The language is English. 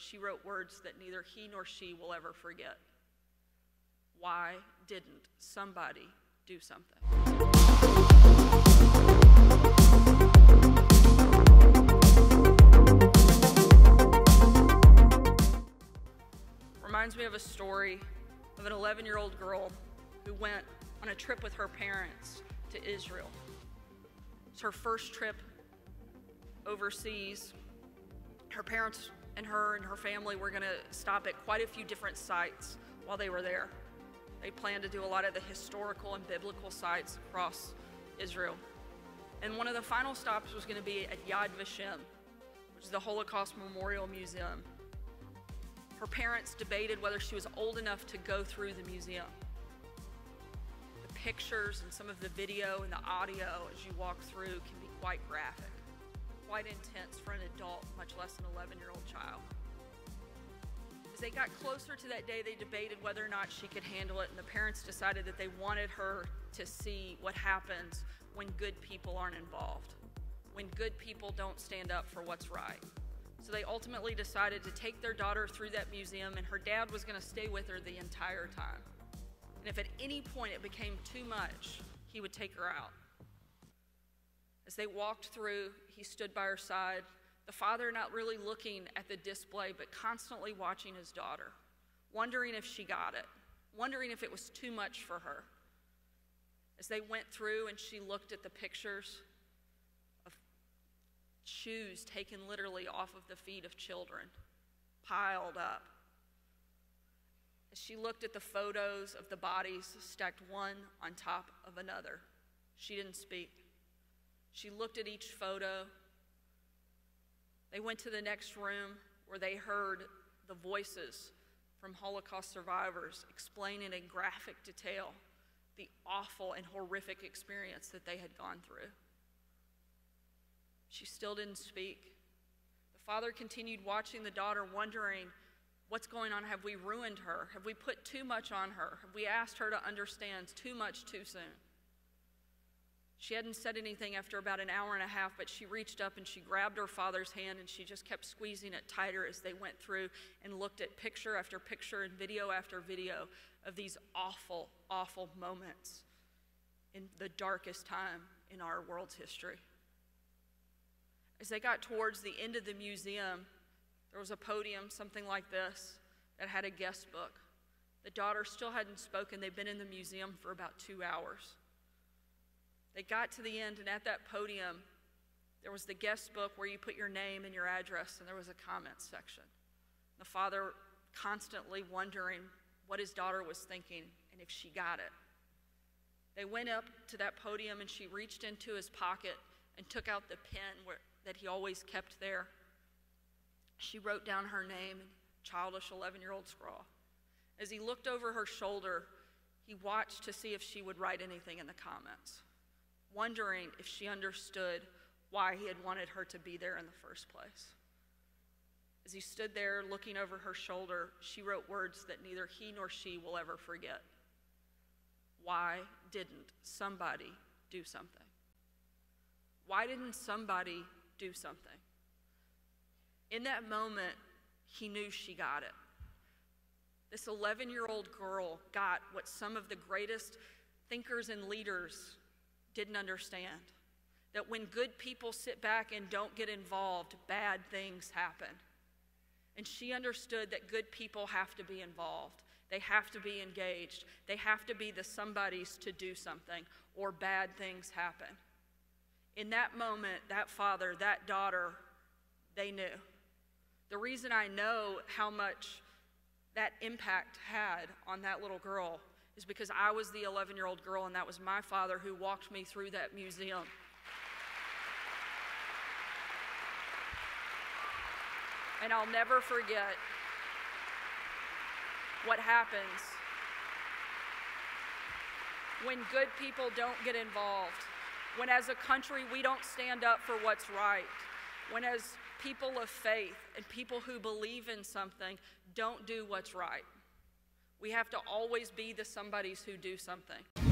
she wrote words that neither he nor she will ever forget. Why didn't somebody do something? Reminds me of a story of an 11-year-old girl who went on a trip with her parents to Israel. It's her first trip overseas. Her parents and her family were going to stop at quite a few different sites while they were there. They planned to do a lot of the historical and biblical sites across Israel. And one of the final stops was going to be at Yad Vashem, which is the Holocaust Memorial Museum. Her parents debated whether she was old enough to go through the museum. The pictures and some of the video and the audio as you walk through can be quite graphic, quite intense for an adult, much less an 11-year-old child. As they got closer to that day, they debated whether or not she could handle it, and the parents decided that they wanted her to see what happens when good people aren't involved, when good people don't stand up for what's right. So they ultimately decided to take their daughter through that museum, and her dad was going to stay with her the entire time. And if at any point it became too much, he would take her out. As they walked through, he stood by her side, the father not really looking at the display, but constantly watching his daughter, wondering if she got it, wondering if it was too much for her. As they went through and she looked at the pictures of shoes taken literally off of the feet of children, piled up. As she looked at the photos of the bodies stacked one on top of another, she didn't speak. She looked at each photo. They went to the next room where they heard the voices from Holocaust survivors explaining in graphic detail the awful and horrific experience that they had gone through. She still didn't speak. The father continued watching the daughter, wondering, what's going on? Have we ruined her? Have we put too much on her? Have we asked her to understand too much too soon? She hadn't said anything after about an hour and a half, but she reached up and she grabbed her father's hand and she just kept squeezing it tighter as they went through and looked at picture after picture and video after video of these awful, awful moments in the darkest time in our world's history. As they got towards the end of the museum, there was a podium, something like this, that had a guest book. The daughter still hadn't spoken. They'd been in the museum for about 2 hours. They got to the end, and at that podium, there was the guest book where you put your name and your address, and there was a comment section. The father constantly wondering what his daughter was thinking and if she got it. They went up to that podium, and she reached into his pocket and took out the pen that he always kept there. She wrote down her name in childish 11-year-old scrawl. As he looked over her shoulder, he watched to see if she would write anything in the comments, wondering if she understood why he had wanted her to be there in the first place. As he stood there looking over her shoulder, she wrote words that neither he nor she will ever forget. Why didn't somebody do something? Why didn't somebody do something? In that moment, he knew she got it. This 11-year-old girl got what some of the greatest thinkers and leaders didn't understand. That when good people sit back and don't get involved, bad things happen. And she understood that good people have to be involved. They have to be engaged. They have to be the somebodies to do something, or bad things happen. In that moment, that father, that daughter, they knew. The reason I know how much that impact had on that little girl is because I was the 11-year-old girl, and that was my father who walked me through that museum. And I'll never forget what happens when good people don't get involved, when as a country we don't stand up for what's right, when as people of faith and people who believe in something don't do what's right. We have to always be the somebodies who do something.